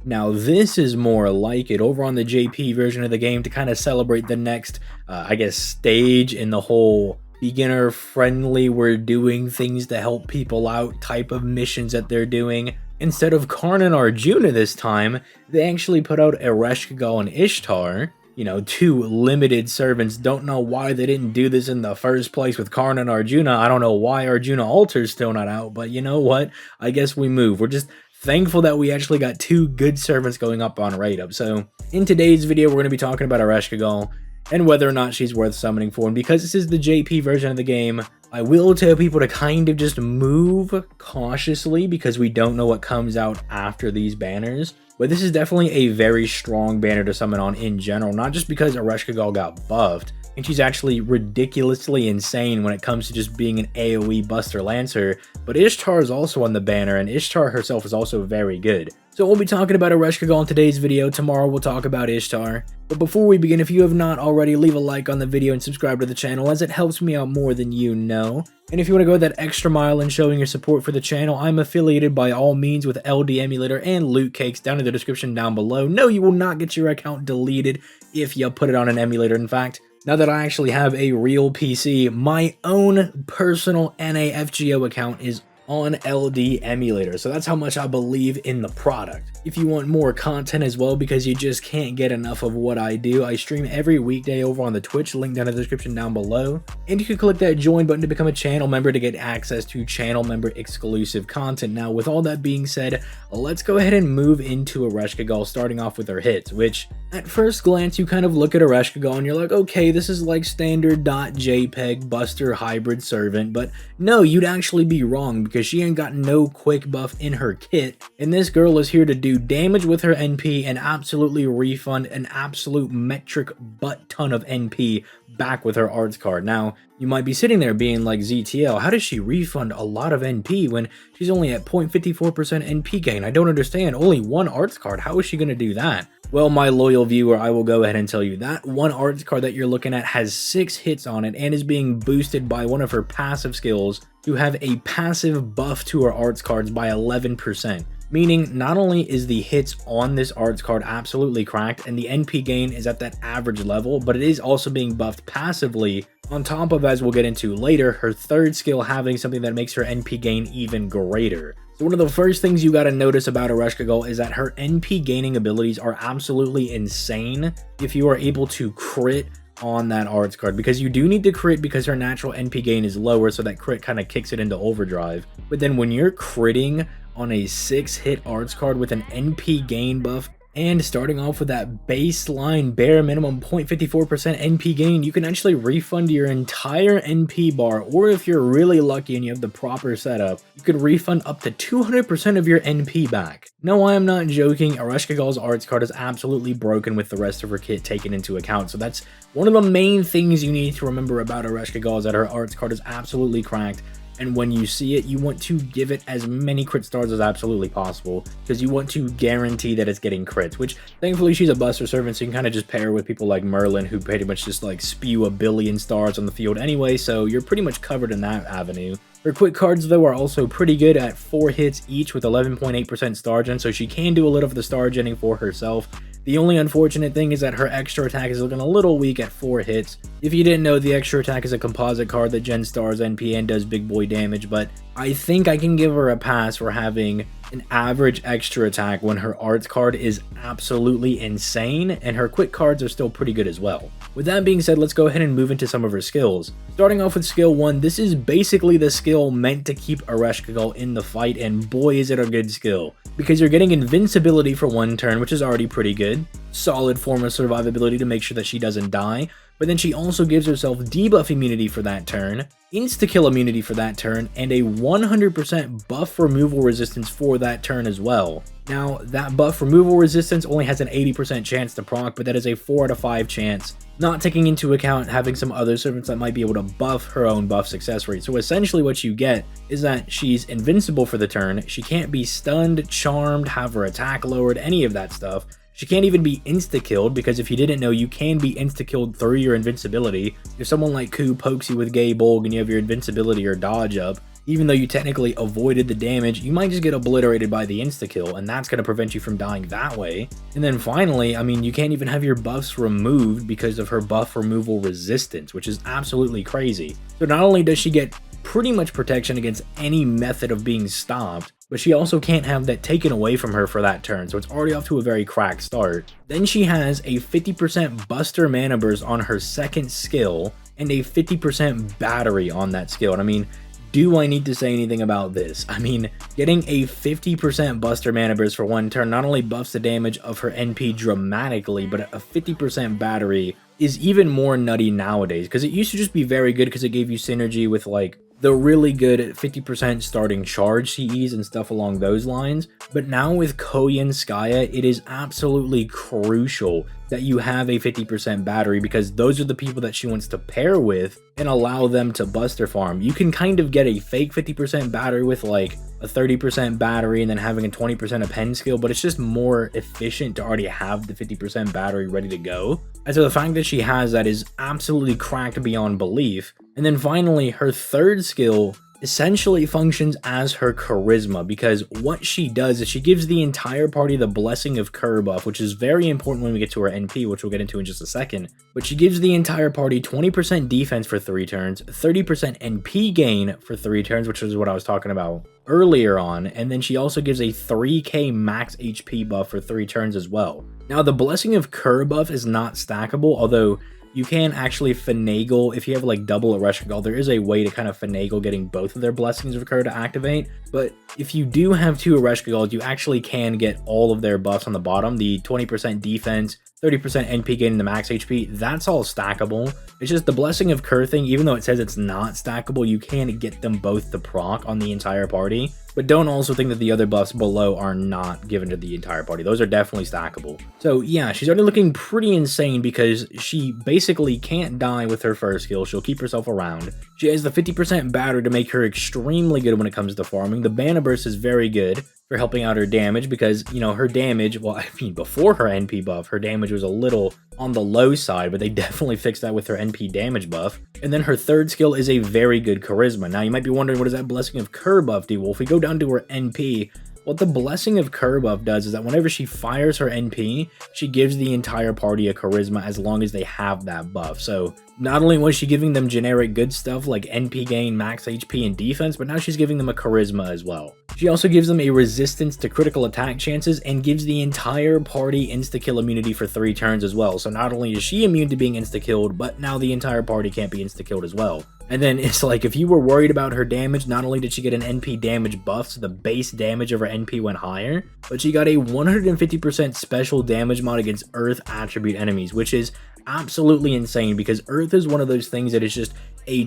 Now this is more like it over on the JP version of the game to kind of celebrate the next, I guess, stage in the whole beginner friendly, we're doing things to help people out type of missions that they're doing. Instead of Karn and Arjuna this time, they actually put out Ereshkigal and Ishtar. You know, two limited servants. Don't know why they didn't do this in the first place with Karn and Arjuna. I don't know why Arjuna Alter's still not out, but you know what? I guess we move. We're just thankful that we actually got two good servants going up on rate up. So in today's video, we're going to be talking about Ereshkigal and whether or not she's worth summoning for. And because this is the JP version of the game, I will tell people to kind of just move cautiously because we don't know what comes out after these banners. But this is definitely a very strong banner to summon on in general, not just because Ereshkigal got buffed, and she's actually ridiculously insane when it comes to just being an AoE Buster Lancer, but Ishtar is also on the banner, and Ishtar herself is also very good. So we'll be talking about Ereshkigal in today's video. Tomorrow we'll talk about Ishtar. But before we begin, if you have not already, leave a like on the video and subscribe to the channel, as it helps me out more than you know. And if you want to go that extra mile in showing your support for the channel, I'm affiliated by all means with LD Emulator and Loot Cakes down in the description down below. No, you will not get your account deleted if you put it on an emulator. In fact, now that I actually have a real PC, my own personal NAFGO account is on LD Emulator, so that's how much I believe in the product. If you want more content as well, because you just can't get enough of what I do, I stream every weekday over on the Twitch, link down in the description down below, and you can click that join button to become a channel member to get access to channel member exclusive content. Now with all that being said, let's go ahead and move into Ereshkigal, starting off with her hits, which at first glance you kind of look at Ereshkigal and you're like, okay, this is like standard .jpeg Buster hybrid servant, but no, you'd actually be wrong, because she ain't got no quick buff in her kit, and this girl is here to do damage with her NP and absolutely refund an absolute metric butt ton of NP back with her arts card. Now, you might be sitting there being like, ZTL, how does she refund a lot of NP when she's only at 0.54% NP gain? I don't understand. Only one arts card. How is she going to do that? Well, my loyal viewer, I will go ahead and tell you that one arts card that you're looking at has 6 hits on it and is being boosted by one of her passive skills to have a passive buff to her arts cards by 11%. Meaning, not only is the hits on this arts card absolutely cracked and the NP gain is at that average level, but it is also being buffed passively, on top of, as we'll get into later, her third skill having something that makes her NP gain even greater. So one of the first things you gotta notice about Ereshkigal is that her NP gaining abilities are absolutely insane if you are able to crit on that arts card, because you do need to crit because her natural NP gain is lower, so that crit kind of kicks it into overdrive. But then when you're critting on a 6-hit arts card with an NP gain buff and starting off with that baseline bare minimum 0.54% NP gain, you can actually refund your entire NP bar, or if you're really lucky and you have the proper setup, you could refund up to 200% of your NP back. No, I am not joking. Ereshkigal's arts card is absolutely broken with the rest of her kit taken into account, so that's one of the main things you need to remember about Ereshkigal, is that her arts card is absolutely cracked. And when you see it, you want to give it as many crit stars as absolutely possible, because you want to guarantee that it's getting crits, which thankfully she's a Buster servant, so you can kind of just pair with people like Merlin, who pretty much just like spew a billion stars on the field anyway, so you're pretty much covered in that avenue. Her quick cards though are also pretty good at 4 hits each with 11.8% star gen, so she can do a little of the star genning for herself. The only unfortunate thing is that her extra attack is looking a little weak at 4 hits. If you didn't know, the extra attack is a composite card that gens stars NP and does big boy damage, but I think I can give her a pass for having an average extra attack when her arts card is absolutely insane, and her quick cards are still pretty good as well. With that being said, let's go ahead and move into some of her skills. Starting off with skill 1, this is basically the skill meant to keep Ereshkigal in the fight, and boy is it a good skill, because you're getting invincibility for 1 turn, which is already pretty good, solid form of survivability to make sure that she doesn't die, but then she also gives herself debuff immunity for that turn, insta-kill immunity for that turn, and a 100% buff removal resistance for that turn as well. Now, that buff removal resistance only has an 80% chance to proc, but that is a 4 out of 5 chance, not taking into account having some other servants that might be able to buff her own buff success rate. So essentially what you get is that she's invincible for the turn, she can't be stunned, charmed, have her attack lowered, any of that stuff. She can't even be insta-killed, because if you didn't know, you can be insta-killed through your invincibility. If someone like Ku pokes you with Gay Bolg and you have your invincibility or dodge up, even though you technically avoided the damage, you might just get obliterated by the insta-kill, and that's going to prevent you from dying that way. And then finally, I mean, you can't even have your buffs removed because of her buff removal resistance, which is absolutely crazy. So not only does she get pretty much protection against any method of being stopped, but she also can't have that taken away from her for that turn, so it's already off to a very cracked start. Then she has a 50% Buster Mana Burst on her second skill, and a 50% battery on that skill. And I mean, do I need to say anything about this? I mean, getting a 50% Buster Mana Burst for one turn not only buffs the damage of her NP dramatically, but a 50% battery is even more nutty nowadays, because it used to just be very good because it gave you synergy with like the really good 50% starting charge CEs and stuff along those lines. But now with Koyan Skya, it is absolutely crucial that you have a 50% battery, because those are the people that she wants to pair with and allow them to buster farm. You can kind of get a fake 50% battery with like a 30% battery and then having a 20% of pen skill, but it's just more efficient to already have the 50% battery ready to go. And so the fact that she has that is absolutely cracked beyond belief. And then finally, her third skill essentially functions as her charisma, because what she does is she gives the entire party the Blessing of Cur buff, which is very important when we get to her NP, which we'll get into in just a second. But she gives the entire party 20% defense for 3 turns, 30% NP gain for 3 turns, which is what I was talking about earlier on, and then she also gives a 3k max HP buff for 3 turns as well. Now, the Blessing of Cur buff is not stackable, although you can actually finagle, if you have like double Ereshkigal, there is a way to kind of finagle getting both of their Blessings of Cur to activate. But if you do have 2 Ereshkigals, you actually can get all of their buffs on the bottom, the 20% defense, 30% NP gain, and the max HP, that's all stackable. It's just the Blessing of Cur thing, even though it says it's not stackable, you can get them both to proc on the entire party. But don't also think that the other buffs below are not given to the entire party. Those are definitely stackable. So yeah, she's already looking pretty insane because she basically can't die with her first skill. She'll keep herself around. She has the 50% battery to make her extremely good when it comes to farming. The Mana Burst is very good for helping out her damage because, you know, her damage, well, I mean, before her NP buff, her damage was a little on the low side, but they definitely fixed that with her NP damage buff. And then her third skill is a very good charisma. Now, you might be wondering, what does that Blessing of Cur buff do? Well, if we go down to her NP, what the Blessing of Cur buff does is that whenever she fires her NP, she gives the entire party a charisma as long as they have that buff. So not only was she giving them generic good stuff like NP gain, max HP, and defense, but now she's giving them a charisma as well. She also gives them a resistance to critical attack chances and gives the entire party insta-kill immunity for 3 turns as well. So not only is she immune to being insta-killed, but now the entire party can't be insta-killed as well. And then it's like, if you were worried about her damage, not only did she get an NP damage buff, so the base damage of her NP went higher, but she got a 150% special damage mod against Earth attribute enemies, which is absolutely insane because Earth is one of those things that is just a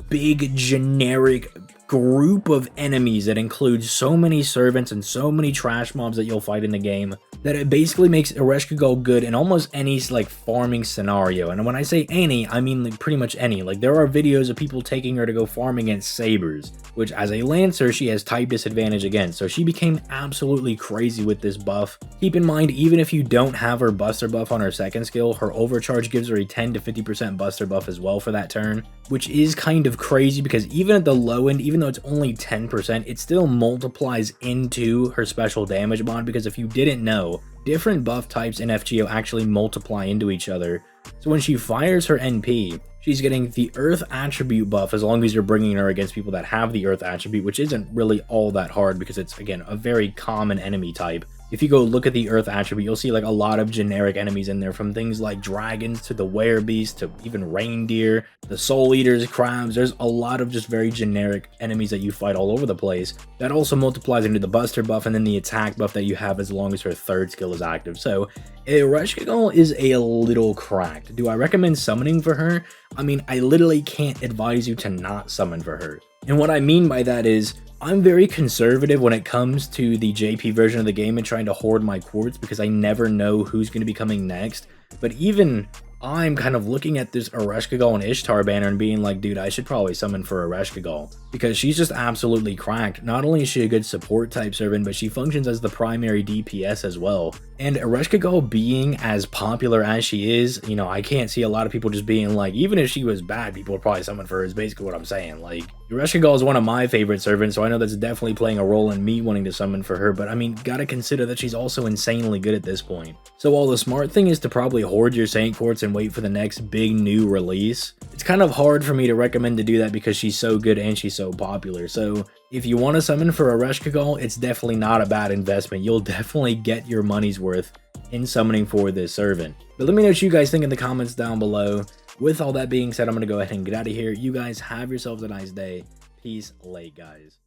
big generic group of enemies that includes so many servants and so many trash mobs that you'll fight in the game that it basically makes Ereshkigal good in almost any like farming scenario. And when I say any, I mean like pretty much any. Like there are videos of people taking her to go farm against sabers, which as a lancer she has type disadvantage against, so she became absolutely crazy with this buff. Keep in mind, even if you don't have her buster buff on her second skill, her overcharge gives her a 10 to 50% buster buff as well for that turn, which is kind of crazy because even at the low end, even though it's only 10%, it still multiplies into her special damage mod, because if you didn't know, different buff types in FGO actually multiply into each other. So when she fires her NP, she's getting the Earth attribute buff as long as you're bringing her against people that have the Earth attribute, which isn't really all that hard because it's, again, a very common enemy type. If you go look at the Earth attribute, you'll see like a lot of generic enemies in there, from things like dragons to the werebeast to even reindeer, the soul eaters, crabs. There's a lot of just very generic enemies that you fight all over the place. That also multiplies into the buster buff and then the attack buff that you have as long as her third skill is active. So Ereshkigal is a little cracked. Do I recommend summoning for her? I mean, I literally can't advise you to not summon for her. And what I mean by that is, I'm very conservative when it comes to the JP version of the game and trying to hoard my quartz because I never know who's going to be coming next. But even I'm kind of looking at this Ereshkigal and Ishtar banner and being like, dude, I should probably summon for Ereshkigal because she's just absolutely cracked. Not only is she a good support type servant, but she functions as the primary DPS as well. And Ereshkigal being as popular as she is, you know, I can't see a lot of people just being like, even if she was bad, people would probably summon for her, is basically what I'm saying. Like, Ereshkigal is one of my favorite servants, so I know that's definitely playing a role in me wanting to summon for her, but I mean, gotta consider that she's also insanely good at this point. So while the smart thing is to probably hoard your Saint Quartz and wait for the next big new release, it's kind of hard for me to recommend to do that because she's so good and she's so popular. So if you want to summon for Ereshkigal, it's definitely not a bad investment. You'll definitely get your money's worth in summoning for this servant. But let me know what you guys think in the comments down below. With all that being said, I'm going to go ahead and get out of here. You guys have yourselves a nice day. Peace, late guys.